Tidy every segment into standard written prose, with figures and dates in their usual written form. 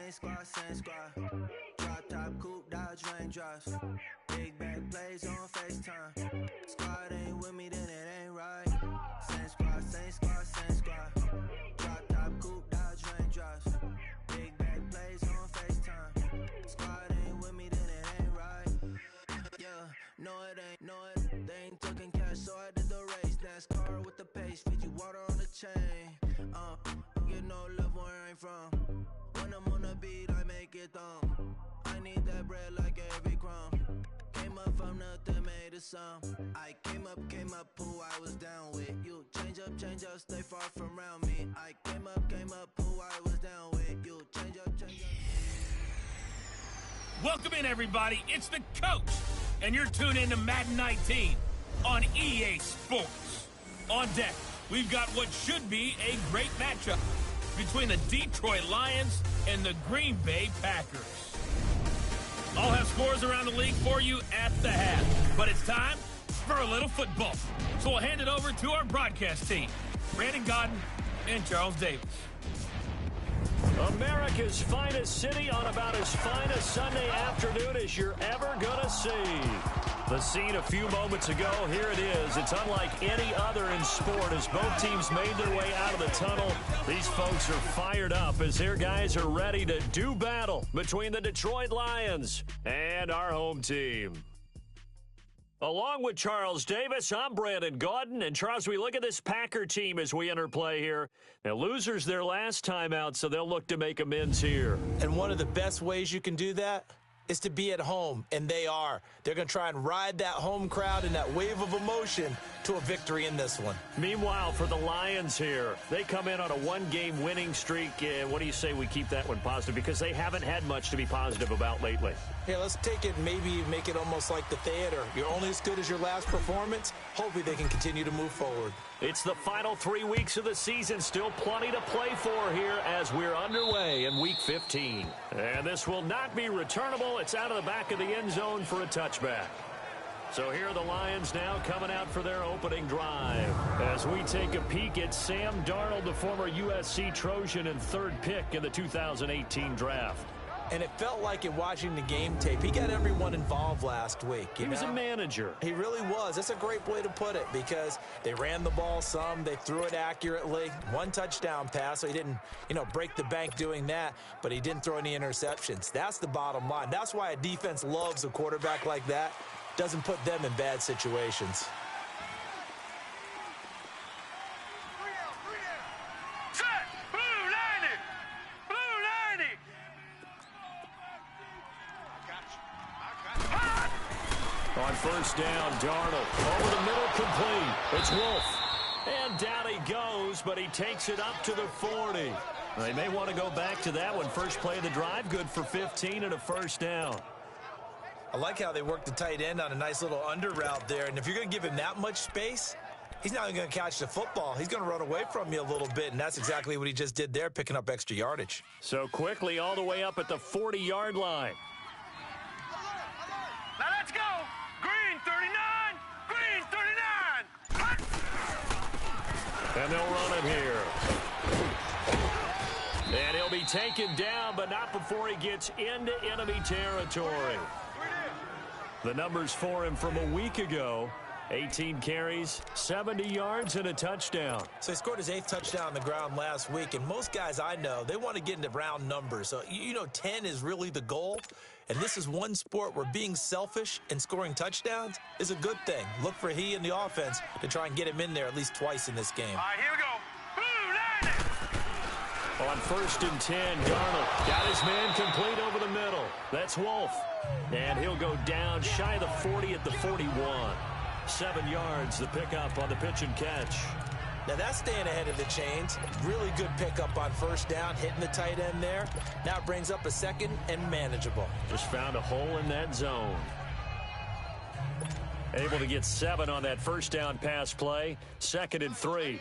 same squad, same squad. Drop top, coupe, dodge raindrops. Big back plays on FaceTime. Squad ain't with me, then it ain't right. Same squad, same squad, same squad. Drop top, coupe, dodge raindrops. Big back plays on FaceTime. Squad ain't with me, then it ain't right. Yeah, no it ain't, no it. They ain't talking cash, so I did the race. NASCAR with the pace, Fiji water on the chain. Get no love where I'm from. When I'm on the beat, I make it thumb. I need that bread like every crumb. Came up from nothing, made a sum. I came up, who I was down with. You change up, stay far from around me. I came up, who I was down with. You change up. Welcome in, everybody. It's the coach, and you're tuned in to Madden 19 on EA Sports. On deck, we've got what should be a great matchup between the Detroit Lions and the Green Bay Packers. I'll have scores around the league for you at the half, but it's time for a little football. So we'll hand it over to our broadcast team, Brandon Godden and Charles Davis. America's finest city on about as fine a Sunday afternoon as you're ever gonna see. The scene a few moments ago, here it is. It's unlike any other in sport as both teams made their way out of the tunnel. These folks are fired up as their guys are ready to do battle between the Detroit Lions and our home team. Along with Charles Davis, I'm Brandon Gaudin. And Charles, we look at this Packer team as we enter play here. Now, losers their last time out, so they'll look to make amends here. And one of the best ways you can do that is to be at home, and they are. They're going to try and ride that home crowd and that wave of emotion to a victory in this one. Meanwhile, for the Lions here, they come in on a one-game winning streak. What do you say we keep that one positive? Because they haven't had much to be positive about lately. Here, let's take it and maybe make it almost like the theater. You're only as good as your last performance. Hopefully they can continue to move forward. It's the final 3 weeks of the season. Still plenty to play for here as we're underway in Week 15. And this will not be returnable. It's out of the back of the end zone for a touchback. So here are the Lions now coming out for their opening drive. As we take a peek at Sam Darnold, the former USC Trojan and third pick in the 2018 draft. And it felt like in watching the game tape, he got everyone involved last week. He was a manager. He really was. That's a great way to put it because they ran the ball some. They threw it accurately. One touchdown pass, so he didn't, break the bank doing that, but he didn't throw any interceptions. That's the bottom line. That's why a defense loves a quarterback like that. Doesn't put them in bad situations. On first down, Darnold over the middle, complete. It's Wolf. And down he goes, but he takes it up to the 40. They may want to go back to that one. First play of the drive, good for 15 and a first down. I like how they worked the tight end on a nice little under route there. And if you're going to give him that much space, he's not even going to catch the football. He's going to run away from you a little bit, and that's exactly what he just did there, picking up extra yardage. So quickly all the way up at the 40-yard line. Now let's go. Green 39. Green 39. And they'll run it here. And he'll be taken down, but not before he gets into enemy territory. The numbers for him from a week ago, 18 carries, 70 yards, and a touchdown. So he scored his 8th touchdown on the ground last week, and most guys I know, they want to get into round numbers. So, 10 is really the goal, and this is one sport where being selfish and scoring touchdowns is a good thing. Look for he and the offense to try and get him in there at least twice in this game. All right, here we go. On first and 10, Darnold got his man complete over the middle. That's Wolf. And he'll go down shy of the 40 at the 41. 7 yards, the pickup on the pitch and catch. Now that's staying ahead of the chains. Really good pickup on first down, hitting the tight end there. Now it brings up a second and manageable. Just found a hole in that zone. Able to get 7 on that first down pass play. 2nd and 3.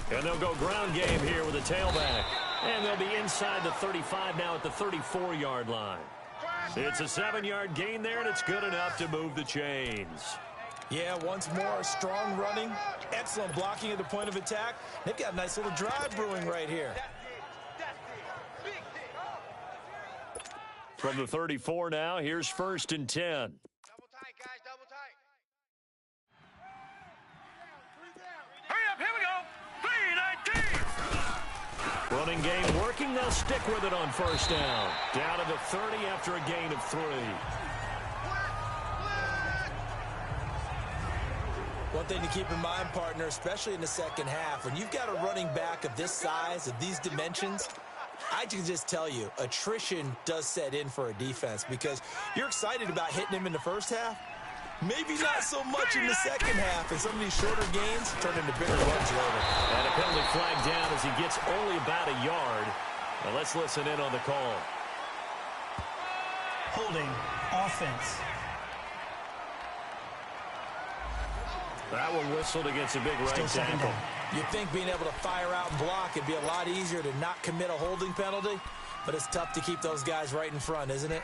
And they'll go ground game here with a tailback. And they'll be inside the 35 now at the 34-yard line. It's a 7-yard gain there, and it's good enough to move the chains. Yeah, once more, strong running, excellent blocking at the point of attack. They've got a nice little drive brewing right here. From the 34 now, here's 1st and 10. Double tight, guys, double tight. Hurry up, here we go. 3-19. Running game working. They'll stick with it on 1st down. Down to the 30 after a gain of 3. One thing to keep in mind, partner, especially in the second half, when you've got a running back of this size, of these dimensions, I can just tell you, attrition does set in for a defense because you're excited about hitting him in the first half. Maybe not so much in the second half, and some of these shorter gains turn into bigger runs later. And a penalty flag down as he gets only about a yard. Now let's listen in on the call. Holding offense. That one whistled against a big right tackle. You'd think being able to fire out and block would be a lot easier to not commit a holding penalty, but it's tough to keep those guys right in front, isn't it?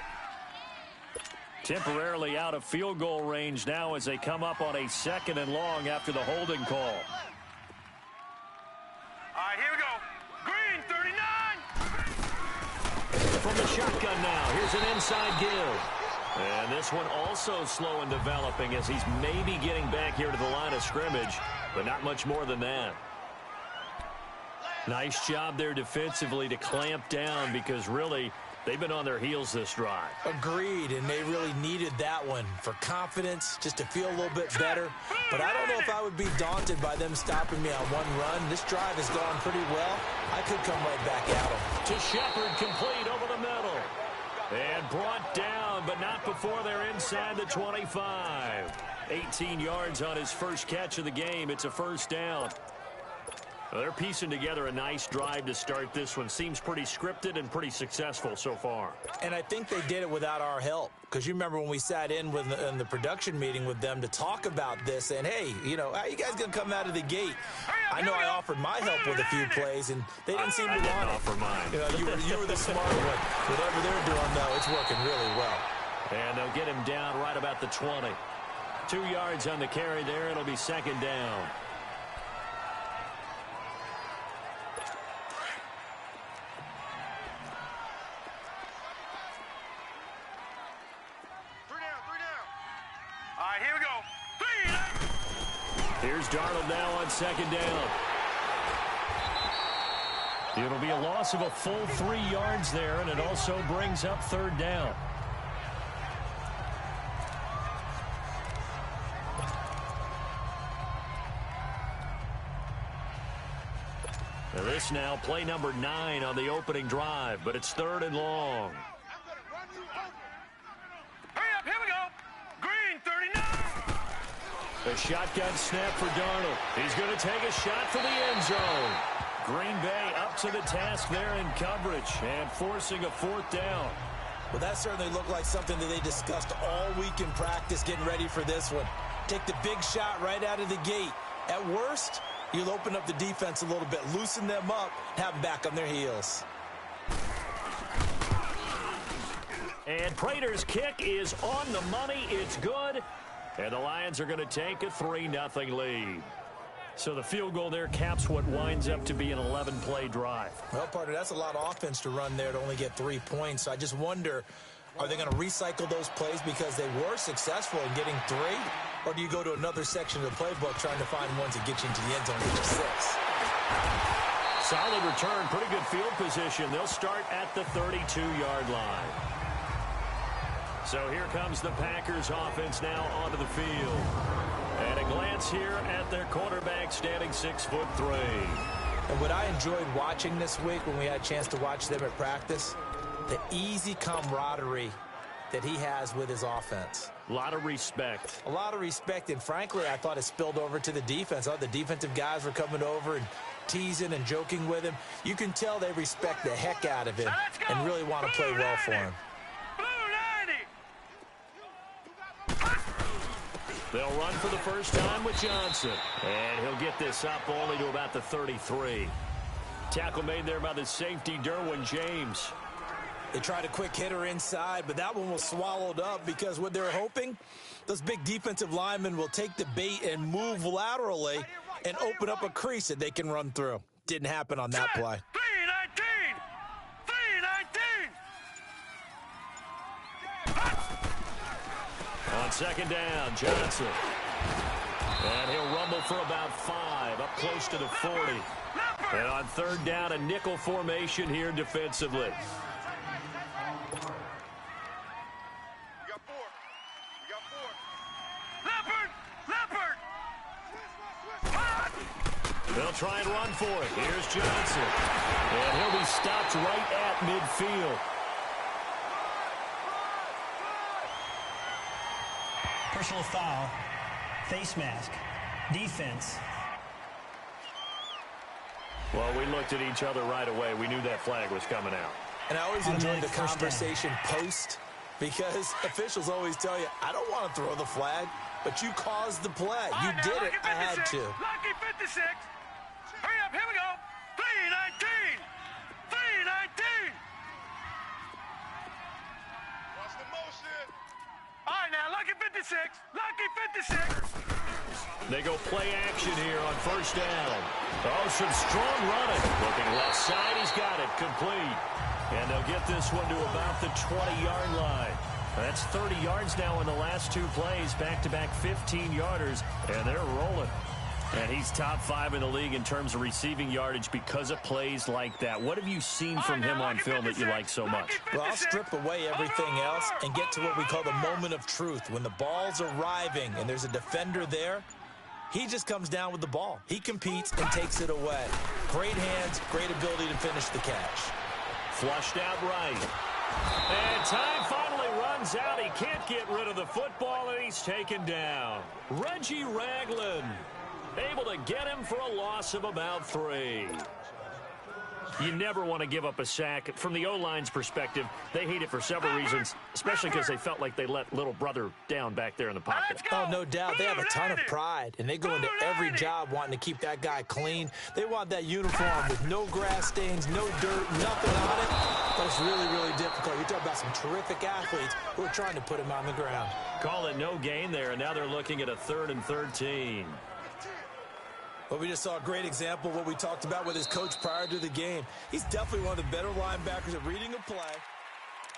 Temporarily out of field goal range now as they come up on a 2nd and long after the holding call. All right, here we go. Green, 39. From the shotgun now, here's an inside give. And this one also slow in developing as he's maybe getting back here to the line of scrimmage, but not much more than that. Nice job there defensively to clamp down because really they've been on their heels this drive. Agreed, and they really needed that one for confidence, just to feel a little bit better. But I don't know if I would be daunted by them stopping me on one run. This drive has gone pretty well. I could come right back at them. To Shepard, complete over the middle. And brought down, but not before they're inside the 25. 18 yards on his first catch of the game. It's a 1st down. Well, they're piecing together a nice drive to start this one. Seems pretty scripted and pretty successful so far. And I think they did it without our help. Because you remember when we sat in the production meeting with them to talk about this, and hey, you know, how you guys going to come out of the gate? I know I offered my help with a few plays, and they didn't seem to want it. Offer mine. You know, you were the smart one. Whatever they're doing, though, it's working really well. And they'll get him down right about the 20. 2 yards on the carry there. It'll be 2nd down. All right, here we go. 3. Here's Darnold now on 2nd down. It'll be a loss of a full 3 yards there, and it also brings up 3rd down. Now this now play number 9 on the opening drive, but it's 3rd and long. Hurry up, here we go. Green, 39. A shotgun snap for Darnold. He's going to take a shot for the end zone. Green Bay up to the task there in coverage and forcing a 4th down. Well, that certainly looked like something that they discussed all week in practice getting ready for this one. Take the big shot right out of the gate. At worst, you'll open up the defense a little bit, loosen them up, have them back on their heels. And Prater's kick is on the money. It's good. And the Lions are going to take a 3-0 lead. So the field goal there caps what winds up to be an 11-play drive. Well, partner, that's a lot of offense to run there to only get 3 points. I just wonder, are they going to recycle those plays because they were successful in getting 3? Or do you go to another section of the playbook trying to find ones that get you into the end zone and get you 6? Solid return, pretty good field position. They'll start at the 32-yard line. So here comes the Packers offense now onto the field. And a glance here at their quarterback standing 6'3". And what I enjoyed watching this week when we had a chance to watch them at practice, the easy camaraderie that he has with his offense. A lot of respect. A lot of respect, and frankly, I thought it spilled over to the defense. I thought the defensive guys were coming over and teasing and joking with him. You can tell they respect the heck out of him and really want to play well for him. They'll run for the first time with Johnson. And he'll get this up only to about the 33. Tackle made there by the safety, Derwin James. They tried a quick hitter inside, but that one was swallowed up because what they're hoping, those big defensive linemen will take the bait and move laterally and open up a crease that they can run through. Didn't happen on that play. 3-19. On second down, Johnson. And he'll rumble for about 5, up close to the 40. And on third down, a nickel formation here defensively. They'll try and run for it. Here's Johnson. And he'll be stopped right at midfield. Personal foul, face mask, defense. Well, we looked at each other right away. We knew that flag was coming out. And I always enjoy the conversation post because officials always tell you, I don't want to throw the flag, but you caused the play. You did it. I had to. Lucky 56. Hurry up. Here we go. 3-19. 3-19. What's the motion? All right, now, Lucky 56. Lucky 56. They go play action here on first down. Oh, some strong running. Looking left side. He's got it. Complete. And they'll get this one to about the 20-yard line. That's 30 yards now in the last 2 plays. Back-to-back 15-yarders. And they're rolling. And he's top 5 in the league in terms of receiving yardage because of plays like that. What have you seen from him on film that you like so much? Well, I'll strip away everything else and get to what we call the moment of truth. When the ball's arriving and there's a defender there, he just comes down with the ball. He competes and takes it away. Great hands, great ability to finish the catch. Flushed out right. And time finally runs out. He can't get rid of the football, and he's taken down. Reggie Ragland able to get him for a loss of about 3. You never want to give up a sack. From the O-line's perspective, they hate it for several reasons, especially because they felt like they let little brother down back there in the pocket. Oh, no doubt. They have a ton of pride, and they go into every job wanting to keep that guy clean. They want that uniform with no grass stains, no dirt, nothing on it. But it's really, really difficult. You're talking about some terrific athletes who are trying to put him on the ground. Call it no gain there, and now they're looking at a 3rd and 13. Well, we just saw a great example of what we talked about with his coach prior to the game. He's definitely one of the better linebackers at reading a play.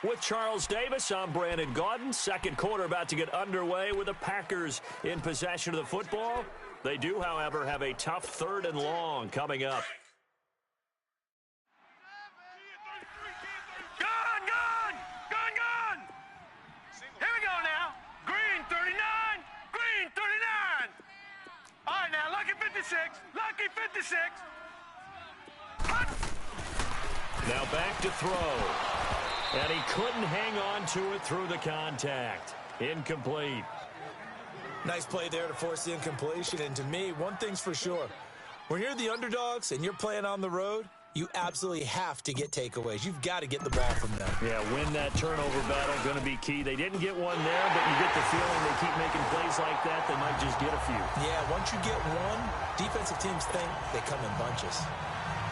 With Charles Davis, I'm Brandon Gaudin. Second quarter about to get underway with the Packers in possession of the football. They do, however, have a tough 3rd and long coming up. Gun! Here we go now. Green 39. Green 39. All right, now, Lucky 56. Lucky 56. Now back to throw. And he couldn't hang on to it through the contact. Incomplete. Nice play there to force the incompletion. And to me, one thing's for sure. When you're the underdogs and you're playing on the road, you absolutely have to get takeaways. You've got to get the ball from them. Yeah, win that turnover battle, going to be key. They didn't get one there, but you get the feeling they keep making plays like that, they might just get a few. Yeah, once you get one, defensive teams think they come in bunches.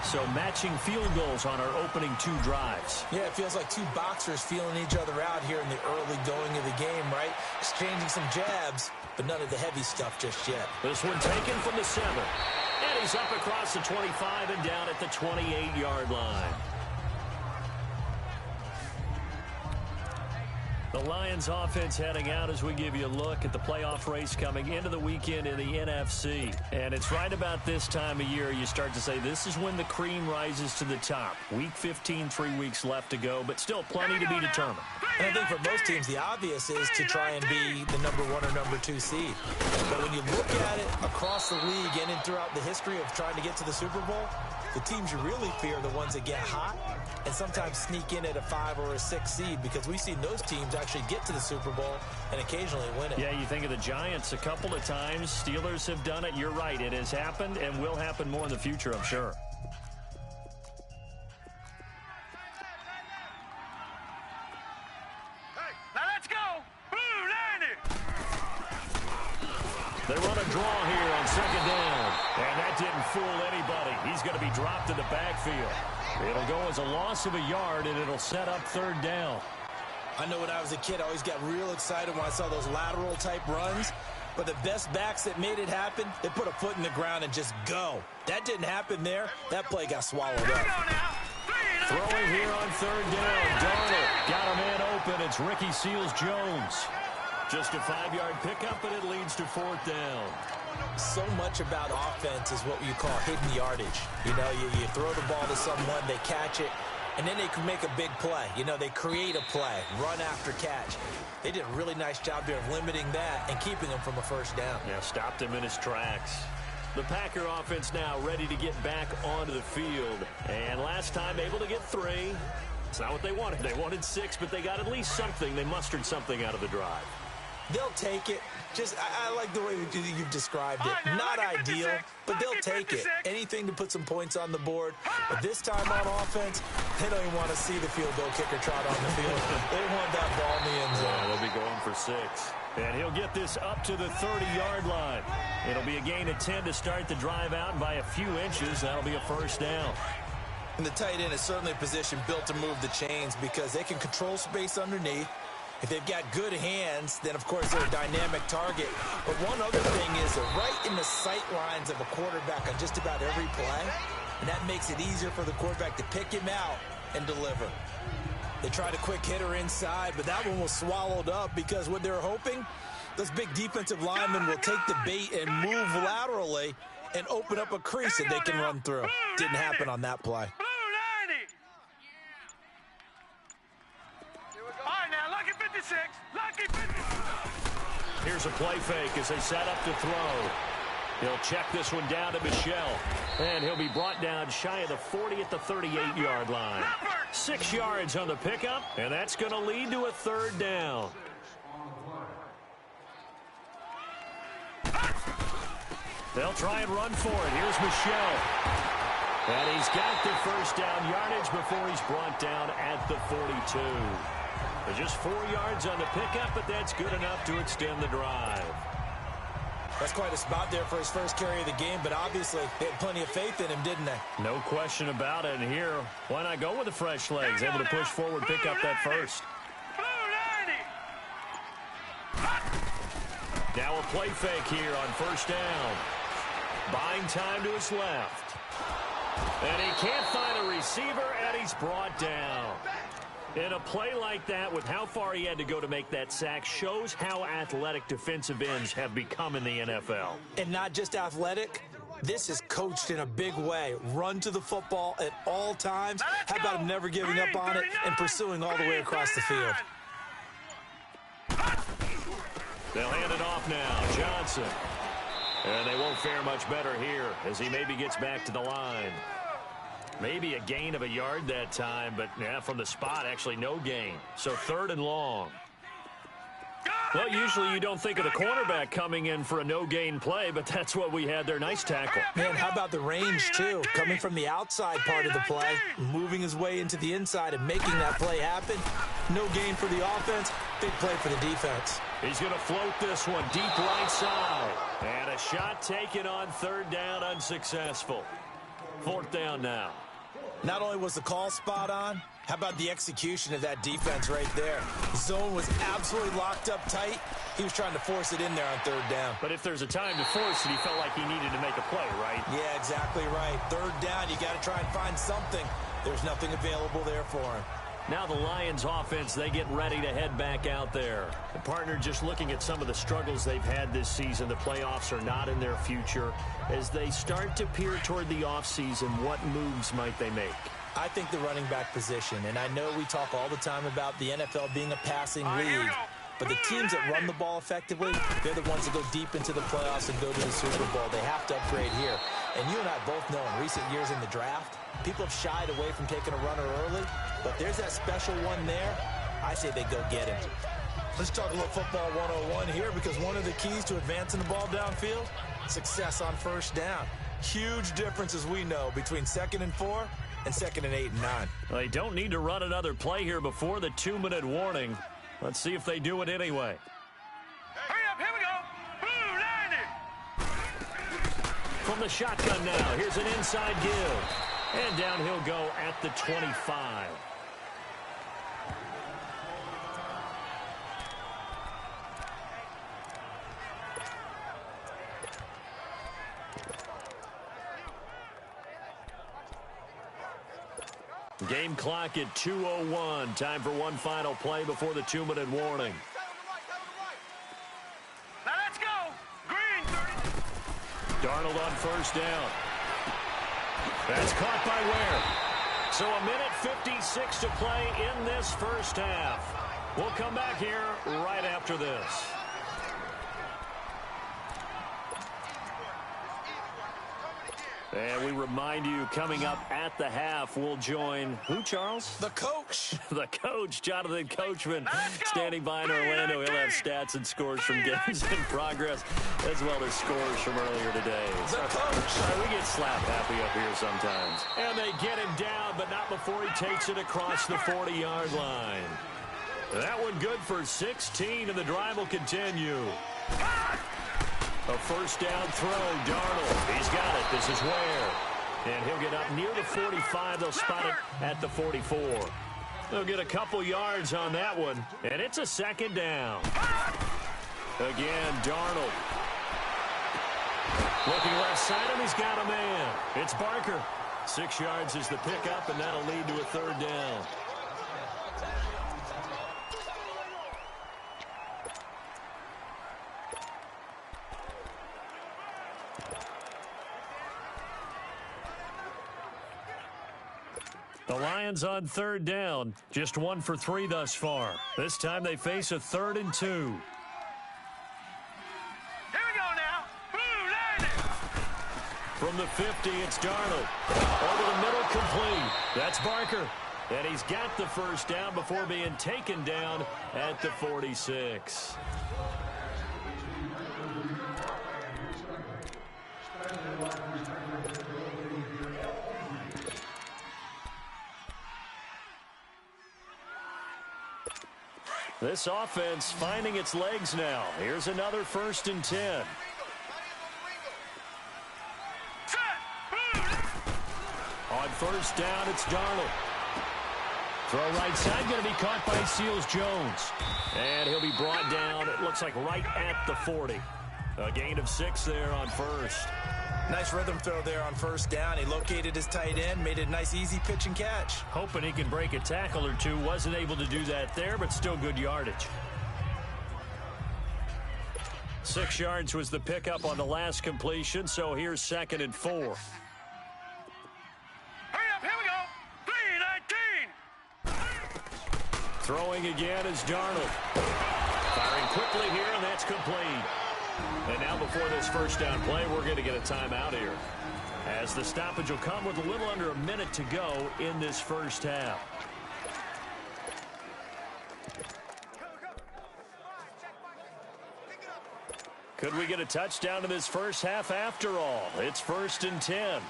So matching field goals on our opening 2 drives. Yeah, it feels like 2 boxers feeling each other out here in the early going of the game, right? Exchanging some jabs, but none of the heavy stuff just yet. This one taken from the 7. And he's up across the 25 and down at the 28-yard line. The Lions offense heading out as we give you a look at the playoff race coming into the weekend in the NFC. And it's right about this time of year you start to say this is when the cream rises to the top. Week 15, 3 weeks left to go, but still plenty to be determined. And I think for most teams, the obvious is to try and be the number 1 or number 2 seed. But when you look at it across the league and throughout the history of trying to get to the Super Bowl, the teams you really fear are the ones that get hot and sometimes sneak in at a 5 or a 6 seed, because we've seen those teams actually get to the Super Bowl and occasionally win it. Yeah, you think of the Giants a couple of times. Steelers have done it. You're right. It has happened and will happen more in the future, I'm sure. They run a draw here on second down. And that didn't fool anybody. He's going to be dropped in the backfield. It'll go as a loss of a yard, and it'll set up 3rd down. I know when I was a kid, I always got real excited when I saw those lateral-type runs. But the best backs that made it happen, they put a foot in the ground and just go. That didn't happen there. That play got swallowed up. Throwing here on 3rd down. Darnold got a man open. It's Ricky Seals-Jones. Just a 5-yard pickup, and it leads to 4th down. So much about offense is what you call hidden yardage. You know, you throw the ball to someone, they catch it, and then they can make a big play. You know, they create a play, run after catch. They did a really nice job there of limiting that and keeping him from a 1st down. Yeah, stopped him in his tracks. The Packer offense now ready to get back onto the field. And last time able to get 3. It's not what they wanted. They wanted 6, but they got at least something. They mustered something out of the drive. They'll take it. Just, I like the way you've described it. Not ideal, but they'll take it. Anything to put some points on the board. But this time on offense, they don't even want to see the field goal kicker trot on the field. They want that ball in the end zone. Yeah, they'll be going for 6. And he'll get this up to the 30-yard line. It'll be a gain of 10 to start the drive out, and by a few inches, that'll be a 1st down. And the tight end is certainly a position built to move the chains because they can control space underneath. If they've got good hands, then, of course, they're a dynamic target. But one other thing is they're right in the sight lines of a quarterback on just about every play, and that makes it easier for the quarterback to pick him out and deliver. They tried a quick hitter inside, but that one was swallowed up because what they're hoping, those big defensive linemen will take the bait and move laterally and open up a crease that they can run through. Didn't happen on that play. Here's a play fake as they set up to throw. He'll check this one down to Michelle. And he'll be brought down shy of the 40 at the 38-yard line. 6 yards on the pickup, and that's going to lead to a 3rd down. They'll try and run for it. Here's Michelle. And he's got the 1st down yardage before he's brought down at the 42. Just 4 yards on the pickup, but that's good enough to extend the drive. That's quite a spot there for his first carry of the game, but obviously they had plenty of faith in him, didn't they? No question about it. And here, why not go with the fresh legs? Able to push forward, pick up that 1st. Now a play fake here on 1st down. Buying time to his left. And he can't find a receiver, and he's brought down. In a play like that, with how far he had to go to make that sack, shows how athletic defensive ends have become in the NFL. And not just athletic, this is coached in a big way. Run to the football at all times. How about him never giving up on it and pursuing all the way across the field? They'll hand it off now. Johnson. And they won't fare much better here as he maybe gets back to the line. Maybe a gain of a yard that time, but yeah, from the spot, actually no gain. So 3rd and long. Well, usually you don't think of the cornerback coming in for a no-gain play, but that's what we had there. Nice tackle. Man, how about the range, too? Coming from the outside part of the play, moving his way into the inside and making that play happen. No gain for the offense, big play for the defense. He's going to float this one deep right side. And a shot taken on 3rd down, unsuccessful. 4th down now. Not only was the call spot on, how about the execution of that defense right there? Zone was absolutely locked up tight. He was trying to force it in there on 3rd down. But if there's a time to force it, he felt like he needed to make a play, right? Yeah, exactly right. 3rd down, you got to try and find something. There's nothing available there for him. Now the Lions offense, they get ready to head back out there. The partner just looking at some of the struggles they've had this season. The playoffs are not in their future. As they start to peer toward the offseason, what moves might they make? I think the running back position, and I know we talk all the time about the NFL being a passing league, but the teams that run the ball effectively, they're the ones that go deep into the playoffs and go to the Super Bowl. They have to upgrade here. And you and I both know in recent years in the draft, people have shied away from taking a runner early, but there's that special one there. I say they go get him. Let's talk a little football 101 here, because one of the keys to advancing the ball downfield, success on 1st down. Huge difference, as we know, between 2nd and 4 and 2nd and 8 and 9. They don't need to run another play here before the 2-minute warning. Let's see if they do it anyway. Hurry up, here we go. Blue 90. From the shotgun now, here's an inside give. And down he'll go at the 25. Game clock at 2:01. Time for one final play before the 2-minute warning. Now let's go. Green 30. Darnold on first down. That's caught by Ware. So a minute 56 to play in this first half. We'll come back here right after this. And we remind you, coming up at the half, we'll join who, Charles? The coach. The coach, Jonathan Coachman, standing by in Orlando. He'll have stats and scores from games in progress, as well as scores from earlier today. The coach. We get slap happy up here sometimes. And they get him down, but not before he takes it across the 40-yard line. That one good for 16, and the drive will continue. A first down throw, Darnold. He's got it. This is Ware. And he'll get up near the 45. They'll spot it at the 44. They'll get a couple yards on that one. And it's a second down. Again, Darnold. Looking left side, and he's got a man. It's Barker. 6 yards is the pickup, and that'll lead to a third down. The Lions on third down, just 1 for 3 thus far. This time they face a 3rd and 2. Here we go now. Blue landing. From the 50, it's Darnold. Over the middle, complete. That's Barker. And he's got the first down before being taken down at the 46. This offense finding its legs now. Here's another 1st and 10. On first down, it's Darnold. Throw right side, going to be caught by Seals-Jones. And he'll be brought down, it looks like right at the 40. A gain of 6 there on first. Nice rhythm throw there on first down. He located his tight end, made it a nice easy pitch and catch. Hoping he can break a tackle or two. Wasn't able to do that there, but still good yardage. 6 yards was the pickup on the last completion, so here's 2nd and 4. Hurry up, here we go. 3-19. Throwing again is Darnold. Firing quickly here, and that's complete. And now before this first down play, we're going to get a timeout here, as the stoppage will come with a little under a minute to go in this first half. Could we get a touchdown in this first half after all? It's 1st and 10.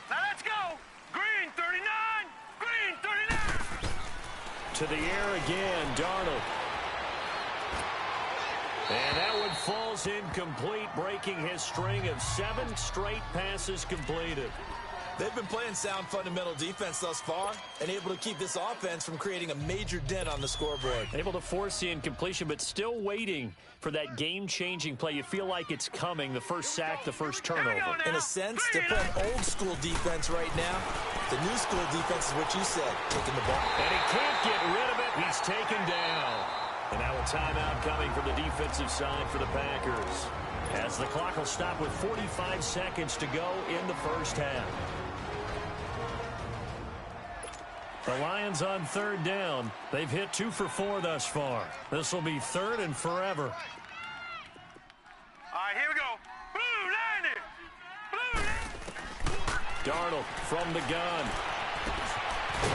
Now let's go. Green 39. Green 39. To the air again, Darnold. And that one falls incomplete, breaking his string of 7 straight passes completed. They've been playing sound fundamental defense thus far and able to keep this offense from creating a major dent on the scoreboard. Able to force the incompletion, but still waiting for that game-changing play. You feel like it's coming, the first sack, the first turnover. In a sense, to play an old-school defense right now, the new school defense is what you said, taking the ball. And he can't get rid of it. He's taken down. And now a timeout coming from the defensive side for the Packers, as the clock will stop with 45 seconds to go in the first half. The Lions on third down. They've hit 2 for 4 thus far. This will be 3rd and forever. All right, here we go. Blue landing. Blue landing. Darnold from the gun.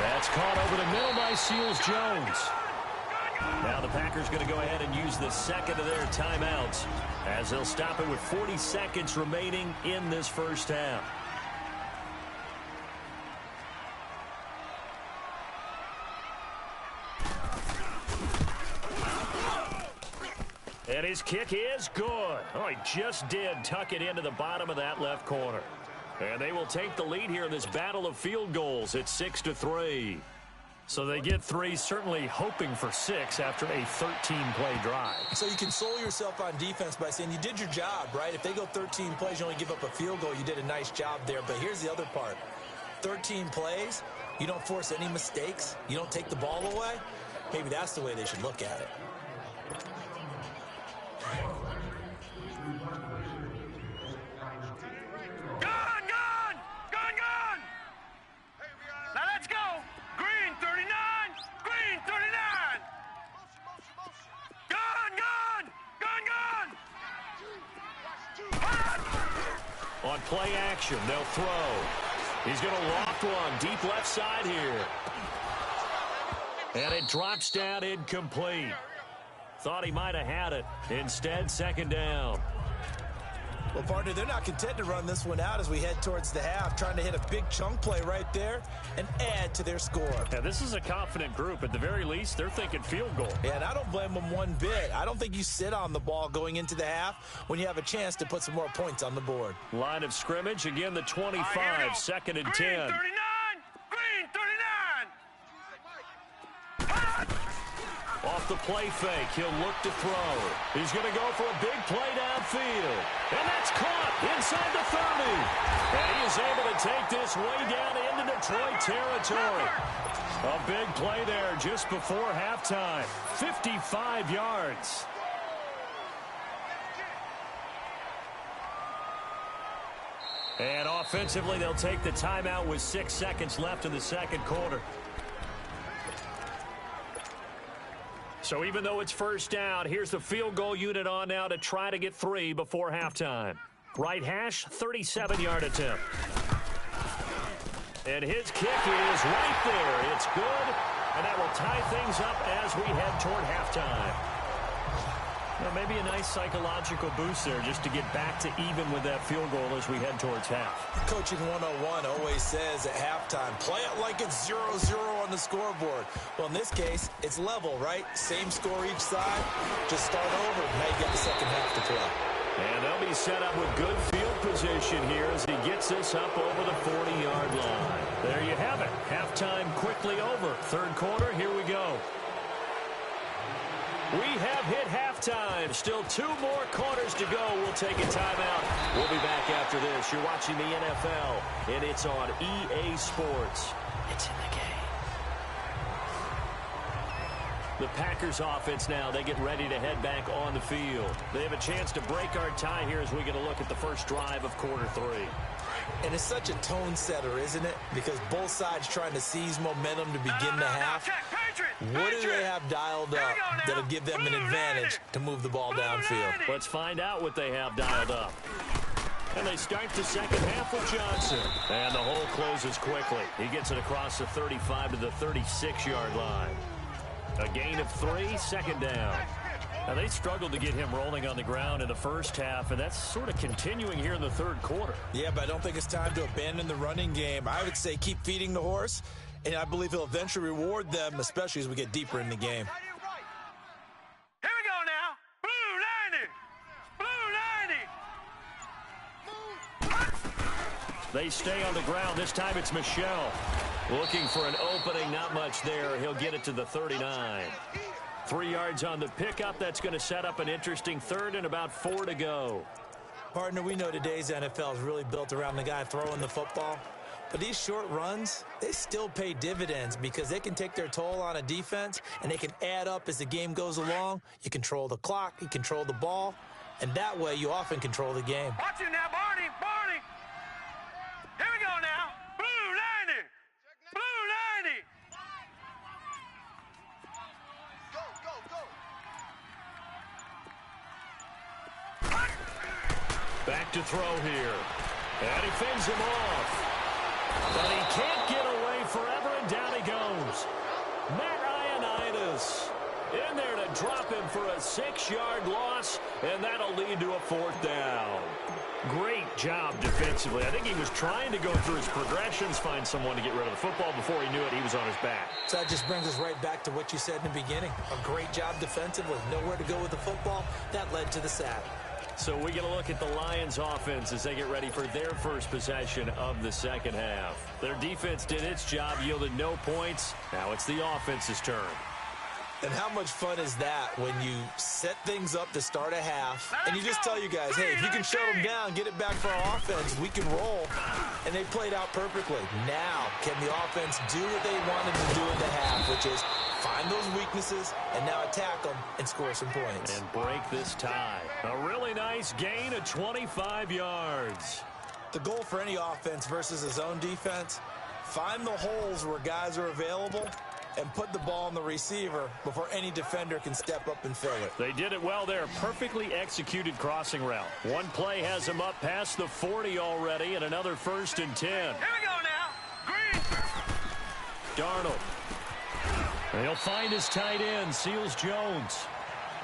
That's caught over the middle by Seals-Jones. Now the Packers going to go ahead and use the second of their timeouts, as they'll stop it with 40 seconds remaining in this first half. And his kick is good. Oh, he just did tuck it into the bottom of that left corner. And they will take the lead here in this battle of field goals at 6-3. So they get 3, certainly hoping for 6 after a 13-play drive. So you console yourself on defense by saying you did your job, right? If they go 13 plays, you only give up a field goal, you did a nice job there. But here's the other part. 13 plays, you don't force any mistakes, you don't take the ball away. Maybe that's the way they should look at it. Now let's go. Green 39. Green 39. Gone. On play action, they'll throw. He's going to loft one deep left side here. And it drops down incomplete. Thought he might have had it. Instead, second down. Well, partner, they're not content to run this one out as we head towards the half, trying to hit a big chunk play right there and add to their score. Yeah, this is a confident group. At the very least, they're thinking field goal. Yeah, and I don't blame them one bit. I don't think you sit on the ball going into the half when you have a chance to put some more points on the board. Line of scrimmage, again the 25, Right, second and Green 10. 39. Green 39. Off the play fake, he'll look to throw. He's going to go for a big play downfield. And that's caught inside the 30. And he is able to take this way down into Detroit territory. A big play there just before halftime. 55 yards. And offensively, they'll take the timeout with 6 seconds left in the second quarter. So even though it's first down, here's the field goal unit on now to try to get 3 before halftime. Right hash, 37-yard attempt. And his kick is right there. It's good, and that will tie things up as we head toward halftime. Well, maybe a nice psychological boost there just to get back to even with that field goal as we head towards half. Coaching 101 always says at halftime, play it like it's 0-0 on the scoreboard. Well, in this case, it's level, right? Same score each side. Just start over. Now you get the second half to play. And they'll be set up with good field position here as he gets this up over the 40-yard line. There you have it. Halftime quickly over. Third quarter, here we go. We have hit halftime. Still 2 more quarters to go. We'll take a timeout. We'll be back after this. You're watching the NFL, and it's on EA Sports. It's in the game. The Packers offense now, they get ready to head back on the field. They have a chance to break our tie here as we get a look at the first drive of quarter 3. And it's such a tone setter, isn't it? Because both sides trying to seize momentum to begin the half. What do they have dialed up that'll give them an advantage to move the ball downfield? Let's find out what they have dialed up. And they start the second half with Johnson. And the hole closes quickly. He gets it across the 35 to the 36-yard line. A gain of 3, second down. Now, they struggled to get him rolling on the ground in the first half, and that's sort of continuing here in the third quarter. Yeah, but I don't think it's time to abandon the running game. I would say keep feeding the horse, and I believe he'll eventually reward them, especially as we get deeper in the game. Here we go now. Blue 90. Blue 90. They stay on the ground. This time it's Michel. Looking for an opening, not much there. He'll get it to the 39. 3 yards on the pickup. That's going to set up an interesting third and about 4 to go. Partner, we know today's NFL is really built around the guy throwing the football. But these short runs, they still pay dividends because they can take their toll on a defense and they can add up as the game goes along. You control the clock, you control the ball, and that way you often control the game. Watch it now, Barney. Barney. Here we go now. Blue 90. Blue 90. Back to throw here. And he fends him off. But he can't get away forever, and down he goes. Matt Ioannidis in there to drop him for a 6-yard loss, and that'll lead to a 4th down. Great job defensively. I think he was trying to go through his progressions, find someone to get rid of the football. Before he knew it, he was on his back. So that just brings us right back to what you said in the beginning. A great job defensively. Nowhere to go with the football. That led to the sack. So we get a look at the Lions offense as they get ready for their first possession of the second half. Their defense did its job, yielded no points. Now it's the offense's turn. And how much fun is that when you set things up to start a half and you just tell you guys, hey, if you can shut them down, get it back for our offense, we can roll. And they played out perfectly. Now, can the offense do what they wanted to do in the half, which is find those weaknesses and now attack them and score some points. And break this tie. A really nice gain of 25 yards. The goal for any offense versus a zone defense, find the holes where guys are available and put the ball on the receiver before any defender can step up and fill it. They did it well there. Perfectly executed crossing route. One play has him up past the 40 already, and another 1st and 10. Here we go now. Green. Darnold. And he'll find his tight end, Seals Jones.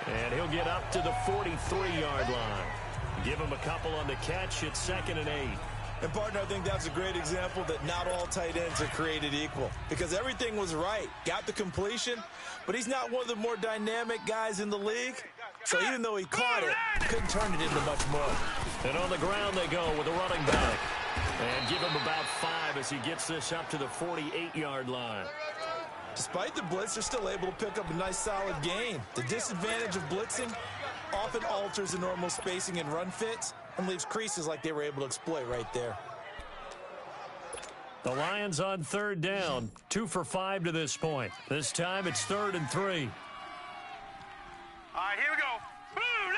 And he'll get up to the 43-yard line. Give him a couple on the catch. It's 2nd and 8. And, partner, I think that's a great example that not all tight ends are created equal because everything was right. Got the completion, but he's not one of the more dynamic guys in the league. So even though he caught it, couldn't turn it into much more. And on the ground they go with a running back. And give him about 5 as he gets this up to the 48-yard line. Despite the blitz, they're still able to pick up a nice, solid gain. The disadvantage of blitzing often alters the normal spacing and run fits and leaves creases like they were able to exploit right there. The Lions on 3rd down, 2 for 5 to this point. This time it's 3rd and 3. All right, here we go. Boom,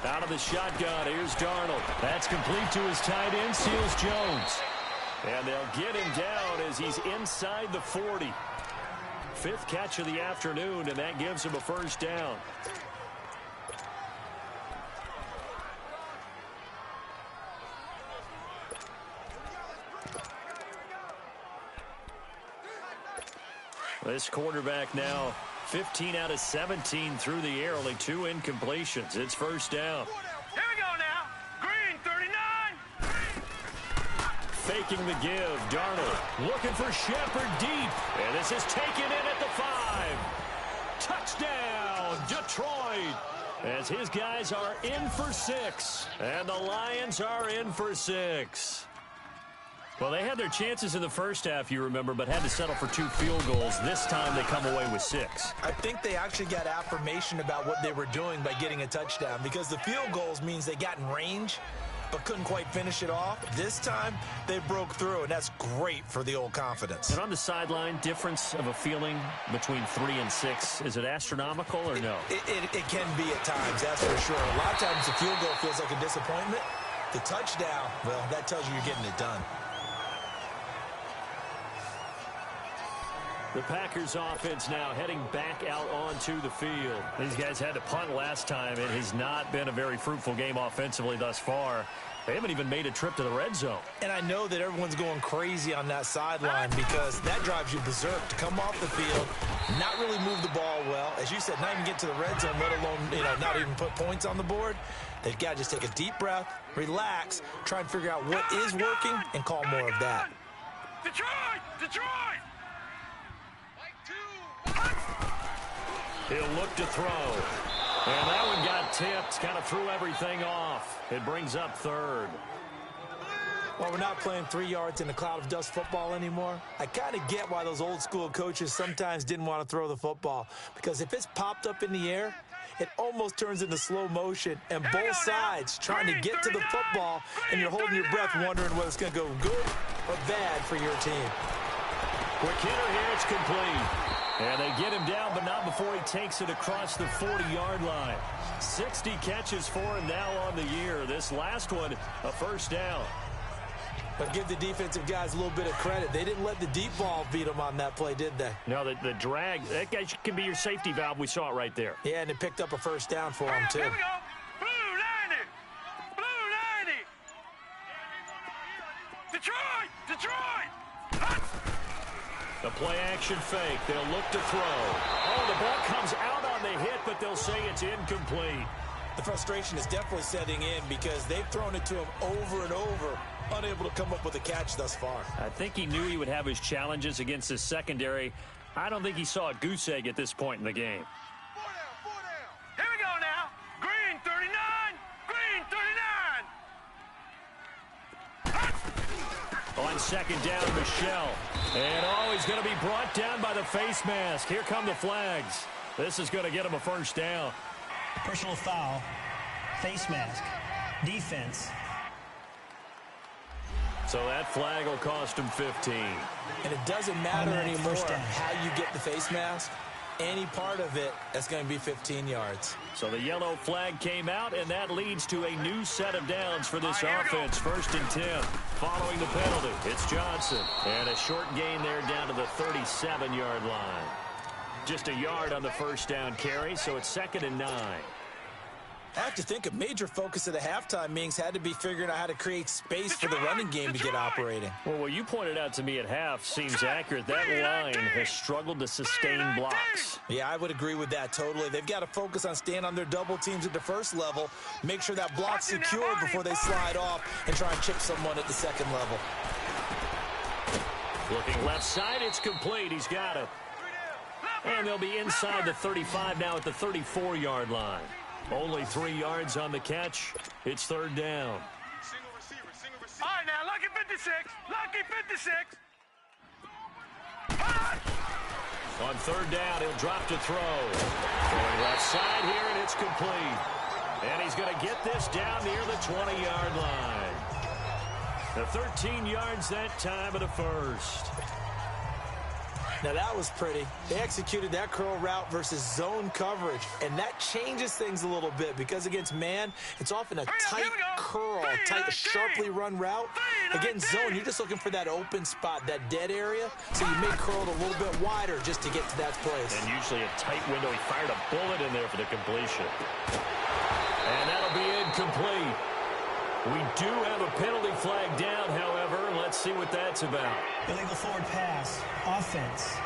out of the shotgun, here's Darnold. That's complete to his tight end, Seals Jones. And they'll get him down as he's inside the 40. 5th catch of the afternoon, and that gives him a 1st down. This quarterback now 15 out of 17 through the air, only 2 incompletions. It's 1st down. Here we go now. Green, 39. Faking the give. Darnold looking for Shepard deep. And this is taken in at the 5. Touchdown, Detroit. As his guys are in for 6. And the Lions are in for 6. Well, they had their chances in the first half, you remember, but had to settle for 2 field goals. This time they come away with 6. I think they actually got affirmation about what they were doing by getting a touchdown because the field goals means they got in range but couldn't quite finish it off. This time they broke through, and that's great for the old confidence. And on the sideline, difference of a feeling between 3 and 6, is it astronomical or no? It can be at times, that's for sure. A lot of times the field goal feels like a disappointment. The touchdown, well, that tells you you're getting it done. The Packers offense now heading back out onto the field. These guys had to punt last time. It has not been a very fruitful game offensively thus far. They haven't even made a trip to the red zone. And I know that everyone's going crazy on that sideline because that drives you berserk to come off the field, not really move the ball well. As you said, not even get to the red zone, let alone, not even put points on the board. They've got to just take a deep breath, relax, try and figure out what is working, and call more of that. Detroit! Detroit! He'll look to throw. And that one got tipped, kind of threw everything off. It brings up 3rd. While we're not playing 3 yards in a cloud of dust football anymore, I kind of get why those old school coaches sometimes didn't want to throw the football. Because if it's popped up in the air, it almost turns into slow motion, and both sides trying to get to the football, and you're holding your breath wondering whether it's going to go good or bad for your team. Quick hitter here, it's complete. And they get him down, but not before he takes it across the 40-yard line. 60 catches for him now on the year. This last one, a 1st down. But give the defensive guys a little bit of credit. They didn't let the deep ball beat them on that play, did they? No, the drag, that guy can be your safety valve. We saw it right there. Yeah, and it picked up a 1st down for him, too. Here we go. Blue 90. Blue 90. Detroit! Detroit! The play-action fake. They'll look to throw. Oh, the ball comes out on the hit, but they'll say it's incomplete. The frustration is definitely setting in because they've thrown it to him over and over, unable to come up with a catch thus far. I think he knew he would have his challenges against his secondary. I don't think he saw a goose egg at this point in the game. Here we go now. Green, 39. On second down, Michelle. And, he's going to be brought down by the face mask. Here come the flags. This is going to get him a first down. Personal foul, face mask, defense. So that flag will cost him 15. And it doesn't matter anymore how you get the face mask. Any part of it, that's going to be 15 yards. So the yellow flag came out, and that leads to a new set of downs for this offense. 1st and 10. Following the penalty, it's Johnson. And a short gain there down to the 37-yard line. Just a yard on the first down carry, so it's 2nd and 9. I have to think a major focus of the halftime meetings had to be figuring out how to create space for the running game to get operating. Well, what you pointed out to me at half seems accurate. That line has struggled to sustain blocks. Yeah, I would agree with that totally. They've got to focus on staying on their double teams at the first level, make sure that block's secure before they slide off and try and chip someone at the second level. Looking left side, it's complete. He's got it. And they'll be inside the 35 now at the 34-yard line. Only 3 yards on the catch. It's 3rd down. Single receiver. All right, now, lucky 56. Lucky 56. On 3rd down, he'll drop to throw. Going left side here, and it's complete. And he's going to get this down near the 20-yard line. The 13 yards that time of the first. Now, that was pretty. They executed that curl route versus zone coverage, and that changes things a little bit because against man, it's often a tight curl, tight, sharply run route. Against zone, you're just looking for that open spot, that dead area, so you may curl it a little bit wider just to get to that place. And usually a tight window. He fired a bullet in there for the completion. And that'll be incomplete. We do have a penalty flag down, however. Let's see what that's about. Illegal forward pass, offense.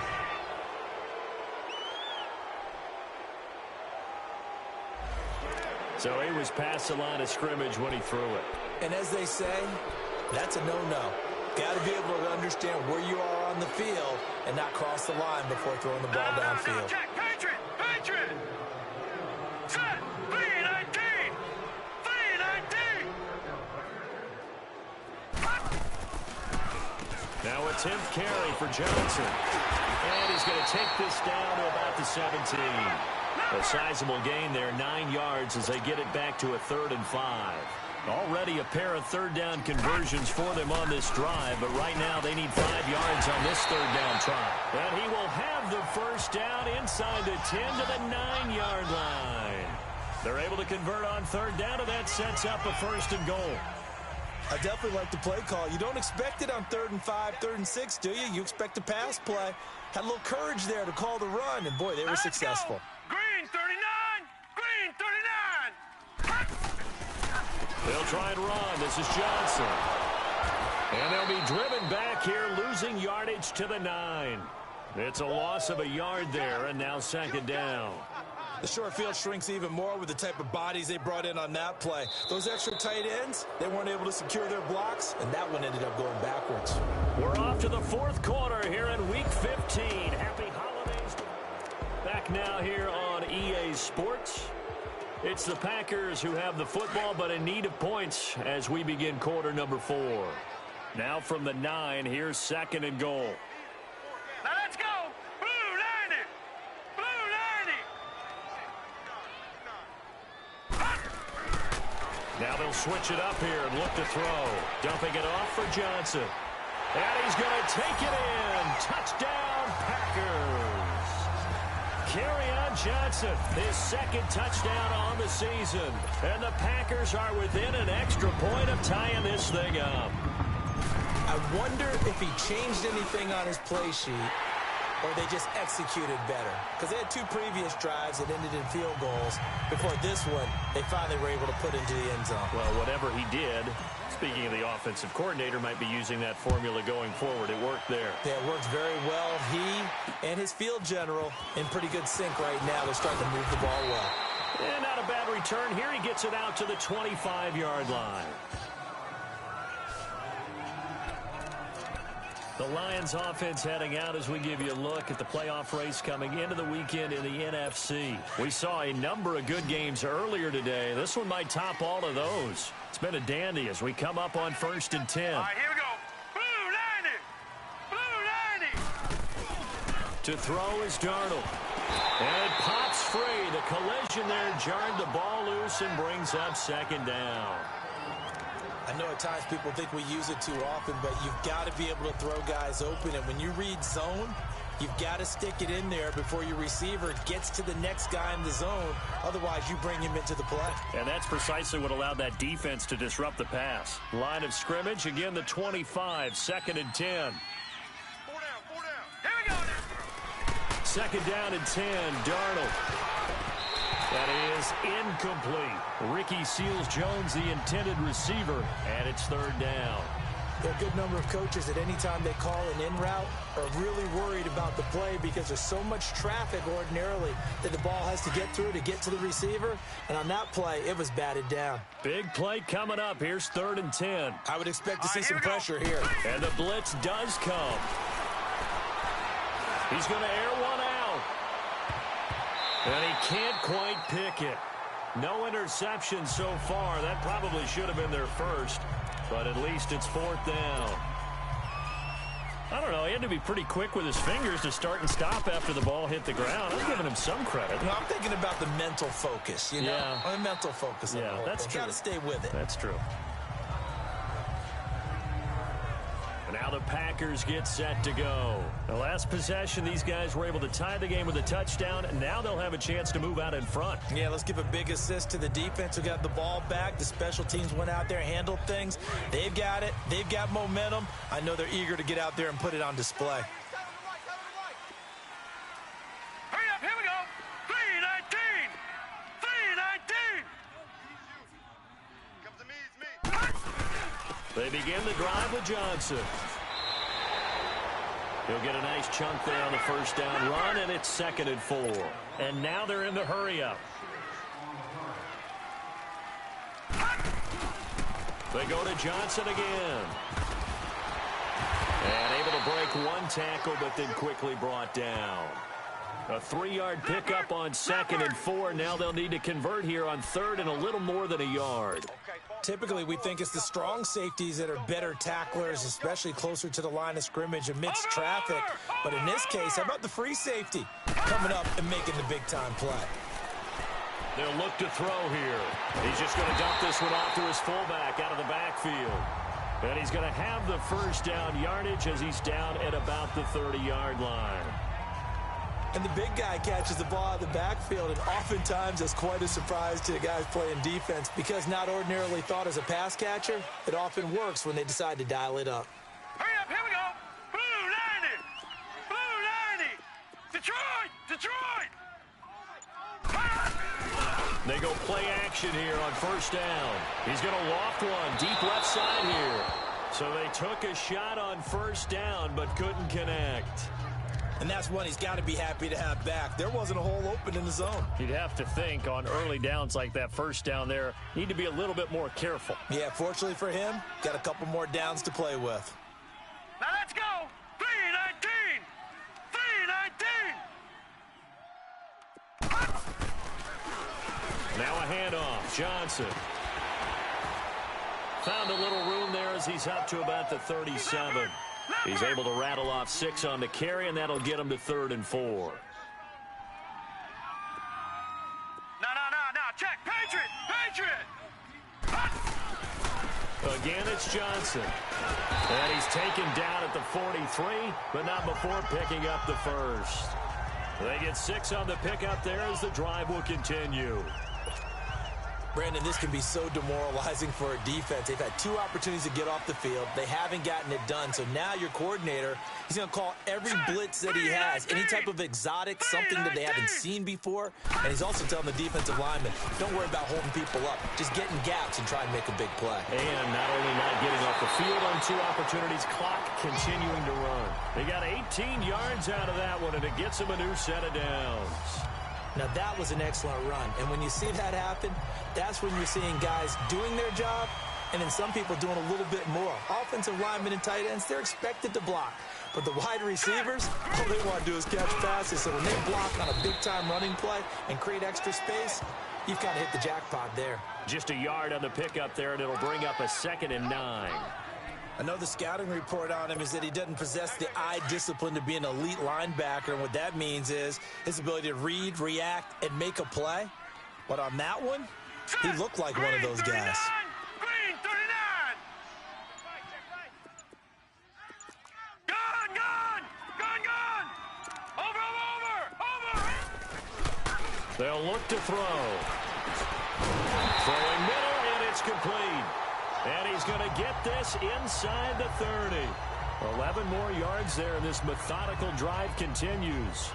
So he was past the line of scrimmage when he threw it. And as they say, that's a no-no. Got to be able to understand where you are on the field and not cross the line before throwing the ball downfield. Check, Patriot! Set, 319! 319! Now a 10th carry for Johnson. And he's going to take this down to about the 17. A sizable gain there, 9 yards as they get it back to a 3rd and 5. Already a pair of 3rd down conversions for them on this drive, but right now they need 5 yards on this 3rd down try. And he will have the first down inside the 10 to the 9-yard line. They're able to convert on 3rd down, and that sets up a 1st and goal. I definitely like the play call. You don't expect it on 3rd and 5, 3rd and 6, do you? You expect a pass play. Had a little courage there to call the run, and boy, they were successful. Go. Green 39! Green 39! They'll try and run. This is Johnson. And they'll be driven back here, losing yardage to the 9. It's a loss of a yard there, and now 2nd down. The short field shrinks even more with the type of bodies they brought in on that play. Those extra tight ends, they weren't able to secure their blocks, and that one ended up going backwards. We're off to the 4th quarter here in Week 15. Happy holidays. Back now here on EA Sports. It's the Packers who have the football, but in need of points as we begin quarter number 4. Now from the 9, here's 2nd and goal. Now let's go! Blue 90! Blue 90! Now they'll switch it up here and look to throw. Dumping it off for Johnson. And he's going to take it in. Touchdown, Packers. Kerryon Johnson, his 2nd touchdown on the season. And the Packers are within an extra point of tying this thing up. I wonder if he changed anything on his play sheet or they just executed better. Because they had 2 previous drives that ended in field goals. Before this one, they finally were able to put into the end zone. Well, whatever he did, speaking of the offensive coordinator, might be using that formula going forward. It worked there. Yeah, it worked very well. He and his field general in pretty good sync right now. They're starting to move the ball well. And not a bad return here. He gets it out to the 25-yard line. The Lions offense heading out as we give you a look at the playoff race coming into the weekend in the NFC. We saw a number of good games earlier today. This one might top all of those. It's been a dandy as we come up on 1st and 10. All right, here we go. Blue To throw is Darnold. And it pops free. The collision there jarred the ball loose and brings up second down. I know at times people think we use it too often, but you've got to be able to throw guys open. And when you read zone, you've got to stick it in there before your receiver gets to the next guy in the zone. Otherwise, you bring him into the play. And that's precisely what allowed that defense to disrupt the pass. Line of scrimmage, again the 25, 2nd and 10. 4 down, 4 down. Here we go now. 2nd down and 10, Darnold. That is incomplete. Ricky Seals-Jones, the intended receiver, and it's 3rd down. There are a good number of coaches at any time they call an in route are really worried about the play because there's so much traffic ordinarily that the ball has to get through to get to the receiver. And on that play, it was batted down. Big play coming up. Here's 3rd and 10. I would expect to see some pressure here. And the blitz does come. He's going to air one out. And he can't quite pick it. No interception so far. That probably should have been their first. But at least it's 4th down. I don't know. He had to be pretty quick with his fingers to start and stop after the ball hit the ground. I'm giving him some credit. No, I'm thinking about the mental focus, you know? Yeah. The mental focus. Yeah, that's true. Got to stay with it. That's true. And now the Packers get set to go. The last possession, these guys were able to tie the game with a touchdown, and now they'll have a chance to move out in front. Yeah, let's give a big assist to the defense who got the ball back. The special teams went out there, handled things. They've got it. They've got momentum. I know they're eager to get out there and put it on display. Hurry up, here we go. 319. 319. Comes to me, it's me. They begin the drive with Johnson. He'll get a nice chunk there on the 1st down run, and it's 2nd and 4. And now they're in the hurry-up. They go to Johnson again. And able to break one tackle, but then quickly brought down. A 3-yard pickup on 2nd and 4. Now they'll need to convert here on 3rd and a little more than a yard. Typically, we think it's the strong safeties that are better tacklers, especially closer to the line of scrimmage amidst traffic. But in this case, how about the free safety coming up and making the big-time play? They'll look to throw here. He's just going to dump this one off to his fullback out of the backfield. And he's going to have the 1st down yardage as he's down at about the 30-yard line. And the big guy catches the ball out of the backfield, and oftentimes it's quite a surprise to the guys playing defense because not ordinarily thought as a pass catcher, it often works when they decide to dial it up. Hurry up, here we go. Blue 90. Blue 90. Detroit. Detroit. They go play action here on 1st down. He's going to loft one deep left side here. So they took a shot on 1st down but couldn't connect. And that's one he's got to be happy to have back. There wasn't a hole open in the zone. You'd have to think on early downs like that 1st down there, need to be a little bit more careful. Yeah, fortunately for him, got a couple more downs to play with. Now let's go. 319. 319. Now a handoff. Johnson. Found a little room there as he's up to about the 37. He's able to rattle off 6 on the carry, and that'll get him to 3rd and 4. No. Check. Patriot. Again, it's Johnson. And he's taken down at the 43, but not before picking up the 1st. They get 6 on the pickup there as the drive will continue. Brandon, this can be so demoralizing for a defense. They've had 2 opportunities to get off the field. They haven't gotten it done. So now your coordinator, he's going to call every blitz that he has, any type of exotic, something that they haven't seen before. And he's also telling the defensive lineman, don't worry about holding people up. Just get in gaps and try and make a big play. And not only not getting off the field on 2 opportunities, clock continuing to run. They got 18 yards out of that one, and it gets them a new set of downs. Now, that was an excellent run. And when you see that happen, that's when you're seeing guys doing their job and then some people doing a little bit more. Offensive linemen and tight ends, they're expected to block. But the wide receivers, all they want to do is catch passes. So when they block on a big-time running play and create extra space, you've kind of hit the jackpot there. Just a yard on the pickup there, and it'll bring up a 2nd and 9. I know the scouting report on him is that he doesn't possess the eye discipline to be an elite linebacker, and what that means is his ability to read, react, and make a play. But on that one, he looked like one of those guys. Green 39! Gone! Over! They'll look to throw. Throwing middle, and it's complete. And he's going to get this inside the 30. 11 more yards there, and this methodical drive continues.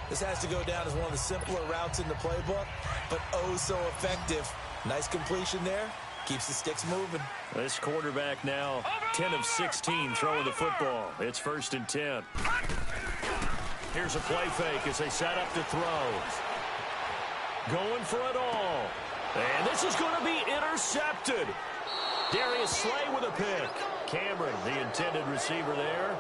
This has to go down as one of the simpler routes in the playbook, but oh so effective. Nice completion there. Keeps the sticks moving. This quarterback now 10 of 16 throwing the football. It's 1st and 10. Here's a play fake as they set up to throw. Going for it all. And this is going to be intercepted. Darius Slay with a pick. Cameron, the intended receiver there.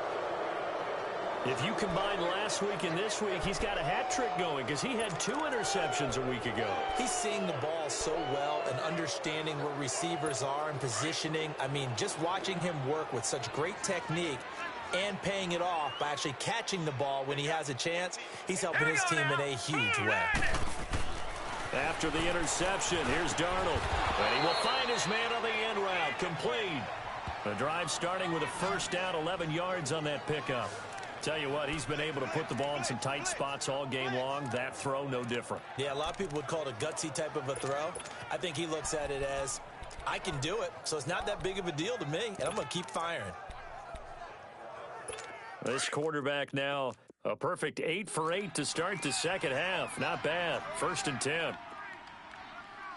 If you combine last week and this week, he's got a hat trick going because he had 2 interceptions a week ago. He's seeing the ball so well and understanding where receivers are and positioning. I mean, just watching him work with such great technique and paying it off by actually catching the ball when he has a chance, he's helping his team in a huge way. After the interception, here's Darnold. And he will find his man on the end route. Complete. The drive starting with a 1st down, 11 yards on that pickup. Tell you what, he's been able to put the ball in some tight spots all game long. That throw, no different. Yeah, a lot of people would call it a gutsy type of a throw. I think he looks at it as, I can do it, so it's not that big of a deal to me, and I'm going to keep firing. This quarterback now a perfect 8 for 8 to start the second half. Not bad. 1st and 10. Here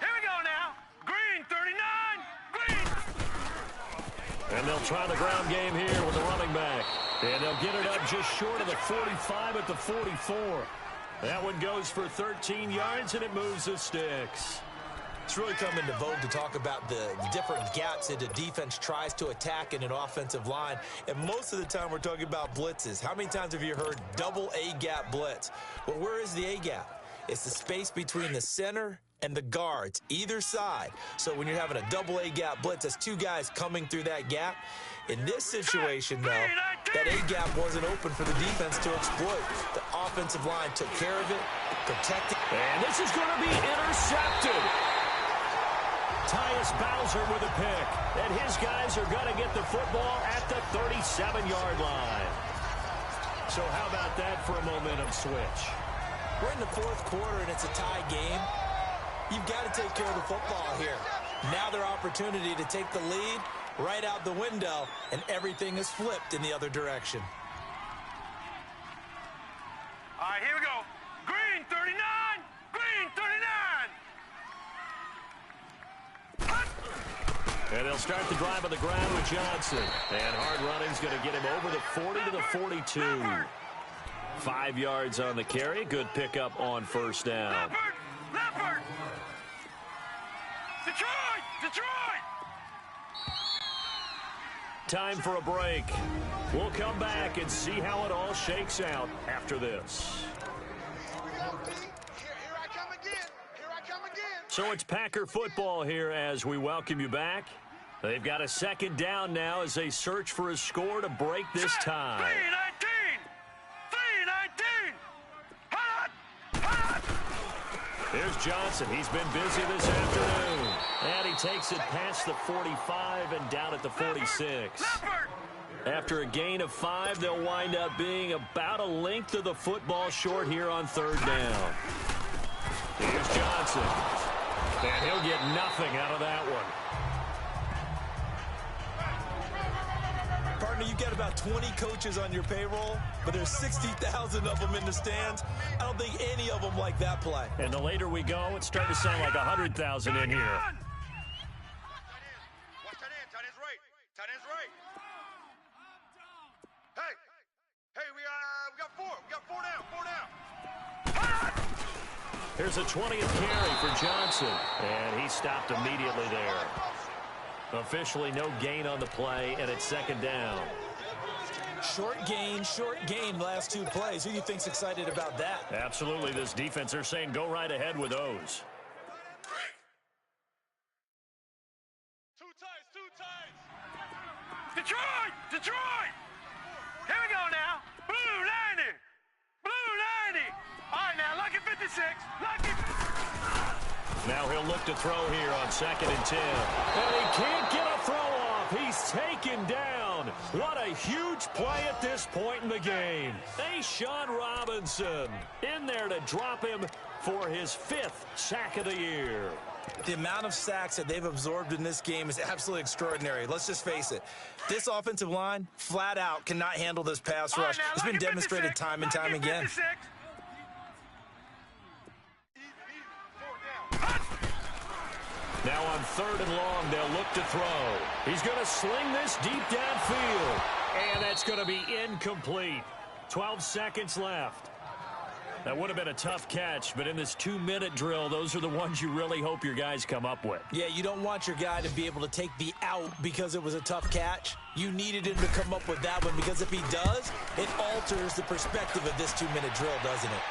we go now. Green 39. Green. And they'll try the ground game here with the running back. And they'll get it up just short of the 45 at the 44. That one goes for 13 yards, and it moves the sticks. It's really come into vogue to talk about the different gaps that a defense tries to attack in an offensive line. And most of the time we're talking about blitzes. How many times have you heard double A-gap blitz? Well, where is the A-gap? It's the space between the center and the guards, either side. So when you're having a double A-gap blitz, that's 2 guys coming through that gap. In this situation, though, that A-gap wasn't open for the defense to exploit. The offensive line took care of it, protected. And this is going to be intercepted. Tyus Bowser with a pick. And his guys are going to get the football at the 37-yard line. So how about that for a momentum switch? We're in the 4th quarter, and it's a tie game. You've got to take care of the football here. Now their opportunity to take the lead right out the window, and everything is flipped in the other direction. All right, here we go. Green 39. Green 39. And they'll start the drive on the ground with Johnson. And hard running's going to get him over the 40 to the 42. 5 yards on the carry. Good pickup on 1st down. Leopard. Detroit. Time for a break. We'll come back and see how it all shakes out after this. So it's Packer football here as we welcome you back. They've got a 2nd down now as they search for a score to break this tie. 3-19. Here's Johnson. He's been busy this afternoon. And he takes it past the 45 and down at the 46. After a gain of 5, they'll wind up being about a length of the football short here on 3rd down. Here's Johnson. And he'll get nothing out of that one. Partner, you got about 20 coaches on your payroll, but there's 60,000 of them in the stands. I don't think any of them like that play. And the later we go, it's starting to sound like 100,000 in here. Watch tight end. Tight end's right. Tight end's right. Hey, we got 4. We got 4 down. 4 down. Here's a 20th carry for Johnson. And he stopped immediately there. Officially no gain on the play, and it's 2nd down. Short gain, last 2 plays. Who do you think's excited about that? Absolutely. This defense, they're saying go right ahead with those. Two tights. Detroit! Detroit! Here we go now. Blue 90. Blue 90. All right, now, lucky 56. Lucky. Now he'll look to throw here on 2nd and 10. And he can't get a throw off. He's taken down. What a huge play at this point in the game. Sean Robinson in there to drop him for his 5th sack of the year. The amount of sacks that they've absorbed in this game is absolutely extraordinary. Let's just face it. This offensive line, flat out, cannot handle this pass rush. It's been demonstrated time and time again. Now on 3rd and long, they'll look to throw. He's going to sling this deep downfield. And that's going to be incomplete. 12 seconds left. That would have been a tough catch, but in this 2-minute drill, those are the ones you really hope your guys come up with. Yeah, you don't want your guy to be able to take the out because it was a tough catch. You needed him to come up with that one because if he does, it alters the perspective of this 2-minute drill, doesn't it?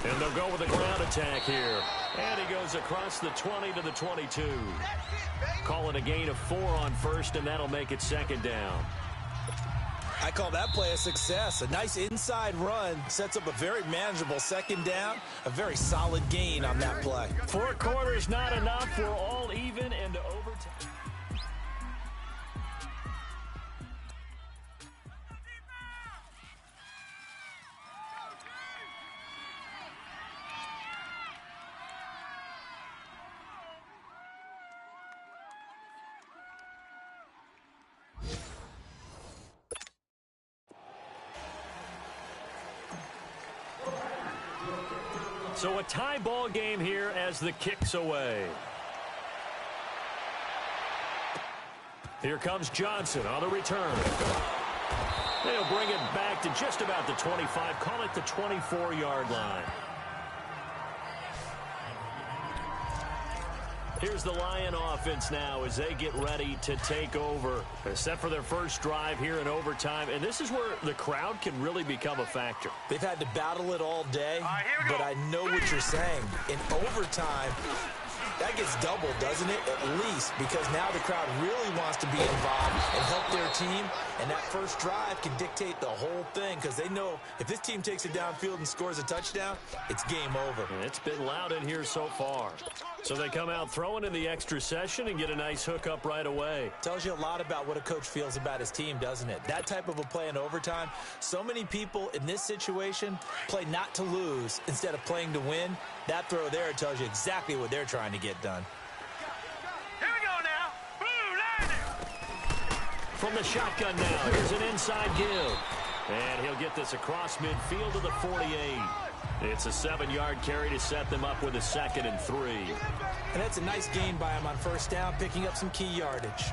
And they'll go with a ground attack here. And he goes across the 20 to the 22. Call it a gain of 4 on 1st, and that'll make it 2nd down. I call that play a success. A nice inside run sets up a very manageable 2nd down. A very solid gain on that play. 4 quarters not enough. We're all even into overtime. So a tie ball game here as the kick's away. Here comes Johnson on the return. They'll bring it back to just about the 25, call it the 24-yard line. Here's the Lion offense now as they get ready to take over. They're set for their first drive here in overtime, and this is where the crowd can really become a factor. They've had to battle it all day, but I know what you're saying. In overtime, that gets doubled, doesn't it? At least, because now the crowd really wants to be involved and help their team, and that first drive can dictate the whole thing because they know if this team takes it downfield and scores a touchdown, it's game over. And it's been loud in here so far. So they come out throwing in the extra session and get a nice hookup right away. Tells you a lot about what a coach feels about his team, doesn't it? That type of a play in overtime, so many people in this situation play not to lose instead of playing to win. That throw there tells you exactly what they're trying to get done. Here we go now. Blue 90. From the shotgun now, here's an inside give. And he'll get this across midfield to the 48. It's a 7-yard carry to set them up with a 2nd and 3. And that's a nice gain by him on first down, picking up some key yardage.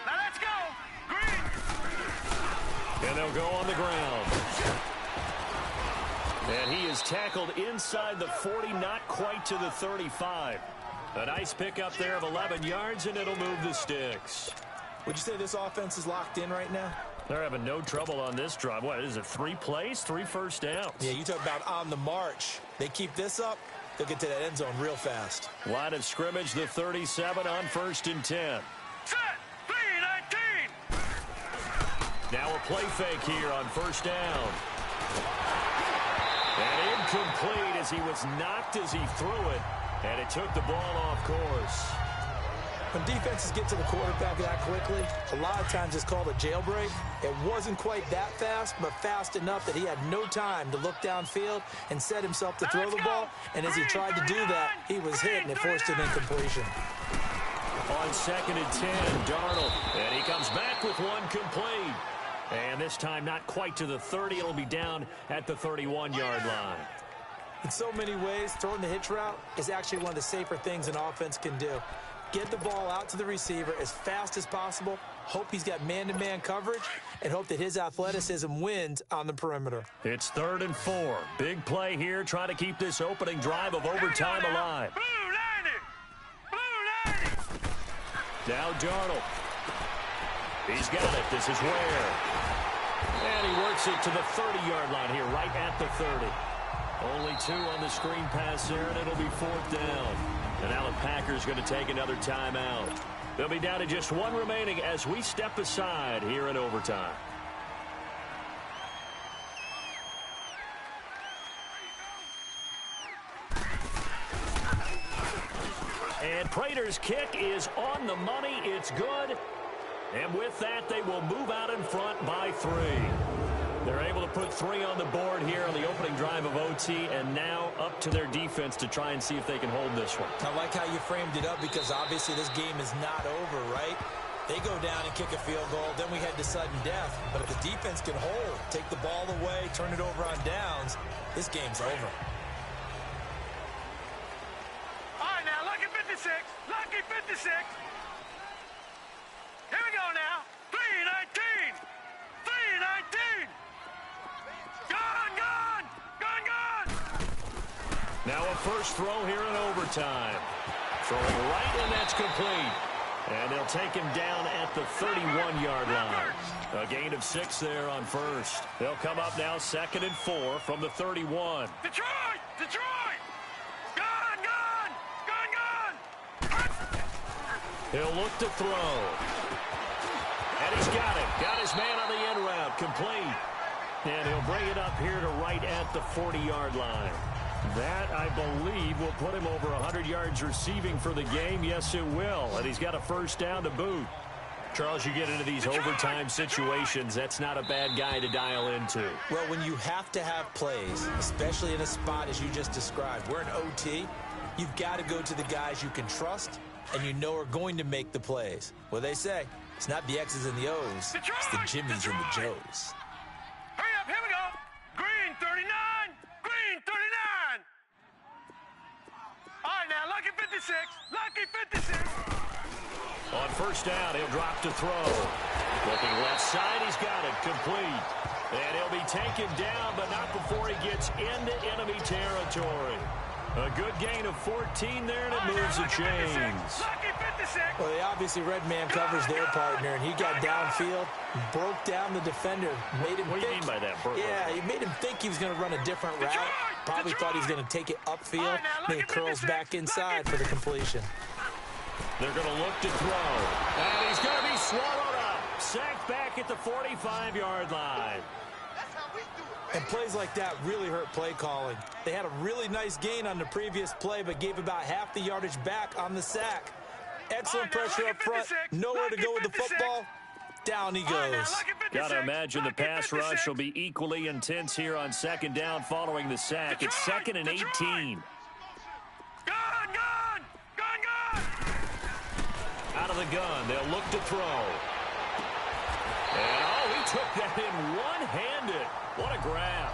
Now let's go. Green. And they'll go on the ground. And he is tackled inside the 40, not quite to the 35. A nice pickup there of 11 yards, and it'll move the sticks. Would you say this offense is locked in right now? They're having no trouble on this drive. What is it, 3 plays, 3 first downs? Yeah, you talk about on the march. They keep this up, they'll get to that end zone real fast. Line of scrimmage, the 37 on 1st and 10. Set. 3-19. Now a play fake here on first down. And incomplete as he was knocked as he threw it, and it took the ball off course. When defenses get to the quarterback that quickly, a lot of times it's called a jailbreak. It wasn't quite that fast, but fast enough that he had no time to look downfield and set himself to throw the ball. And as he tried to do that, he was hit, and it forced an incompletion. On 2nd and 10, Darnold, and he comes back with one complete. And this time not quite to the 30. It'll be down at the 31-yard line. In so many ways, throwing the hitch route is actually one of the safer things an offense can do. Get the ball out to the receiver as fast as possible, hope he's got man-to-man coverage, and hope that his athleticism wins on the perimeter. It's 3rd and 4. Big play here, trying to keep this opening drive of overtime alive. Blue 90! Now Darnold. He's got it. This is Ware. And he works it to the 30-yard line here, right at the 30. Only 2 on the screen pass there, and it'll be 4th down. And now the Packers going to take another timeout. They'll be down to just 1 remaining as we step aside here in overtime. And Prater's kick is on the money. It's good. And with that, they will move out in front by 3. They're able to put 3 on the board here on the opening drive of OT, and now up to their defense to try and see if they can hold this one. I like how you framed it up because obviously this game is not over, right? They go down and kick a field goal, then we head to sudden death. But if the defense can hold, take the ball away, turn it over on downs, this game's over. All right, now, lucky 56. Lucky 56. Here we go now. 3-19. 3-19. Gone. Now a first throw here in overtime. Throwing right, and that's complete. And they'll take him down at the 31-yard line. A gain of 6 there on first. They'll come up now 2nd and 4 from the 31. Detroit! Gone! He'll look to throw. And he's got it. Got his man on the end route. Complete. And he'll bring it up here to right at the 40-yard line. That, I believe, will put him over 100 yards receiving for the game. Yes, it will. And he's got a first down to boot. Charles, you get into these overtime situations, that's not a bad guy to dial into. Well, when you have to have plays, especially in a spot as you just described, we're in OT, you've got to go to the guys you can trust and you know are going to make the plays. Well, they say, it's not the X's and the O's, it's the Jimmies and the Joes. Hurry up, here we go. Green 39. All right, now, lucky 56. On first down, he'll drop to throw. Looking left side, he's got it. Complete. And he'll be taken down, but not before he gets into enemy territory. A good gain of 14 there, and it moves the chains. Well, they obviously red man covers their partner, and he got downfield, broke down the defender, made him What do you mean by that? Yeah, he made him think he was going to run a different route. Probably thought he was going to take it upfield, then it curls back inside for the completion. They're going to look to throw. And he's going to be swallowed up. Sacked back at the 45-yard line. And plays like that really hurt play calling. They had a really nice gain on the previous play, but gave about half the yardage back on the sack. Excellent pressure up front. Nowhere to go with the football. Down he goes. Got to imagine the pass rush will be equally intense here on 2nd down following the sack. It's 2nd and 18. Out of the gun, they'll look to throw. And, oh, he took that in one-handed. What a grab.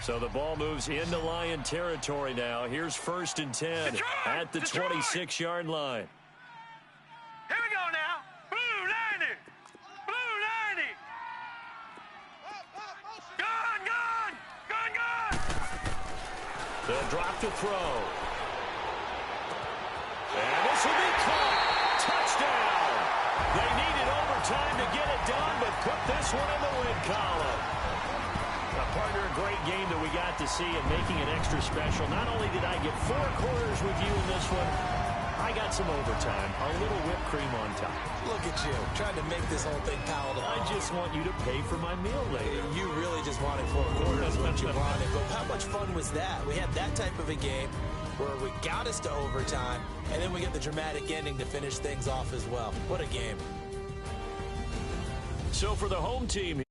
So the ball moves into Lion territory now. Here's 1st and 10 at the 26-yard line. Here we go now. Blue 90. Gone. They'll drop to throw. And this will be caught. Touchdown. They needed overtime to get it done, but put this one in the win column. A partner, a great game that we got to see and making it extra special. Not only did I get 4 quarters with you in this one, I got some overtime, a little whipped cream on top. Look at you, trying to make this whole thing palatable. I just want you to pay for my meal later. You really just wanted 4 quarters, what you wanted. But how much fun was that? We had that type of a game where we got us to overtime, and then we get the dramatic ending to finish things off as well. What a game. So for the home team...